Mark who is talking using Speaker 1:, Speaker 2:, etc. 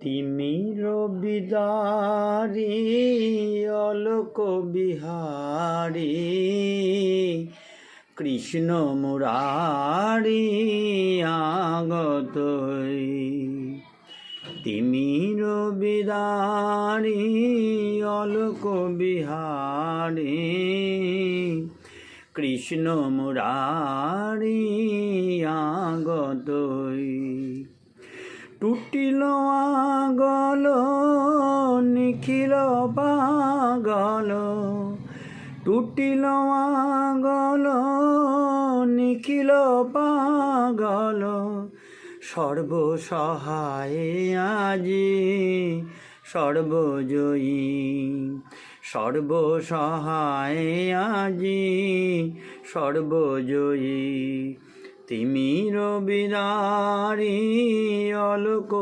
Speaker 1: তিমির বিদারি অলোক বিহারী কৃষ্ণ মুরারি আগতই। তিমির বিদারি অলোক বিহারী কৃষ্ণ মুরারি আগতই। টুটিল আগল নিখিল পাগল, টুটিল আগল নিখিল পাগল, সর্বসহায় আজি সর্বজয়ী। সর্বসহায় আজি সর্বজয়ী। তিমির বিদারি অলোক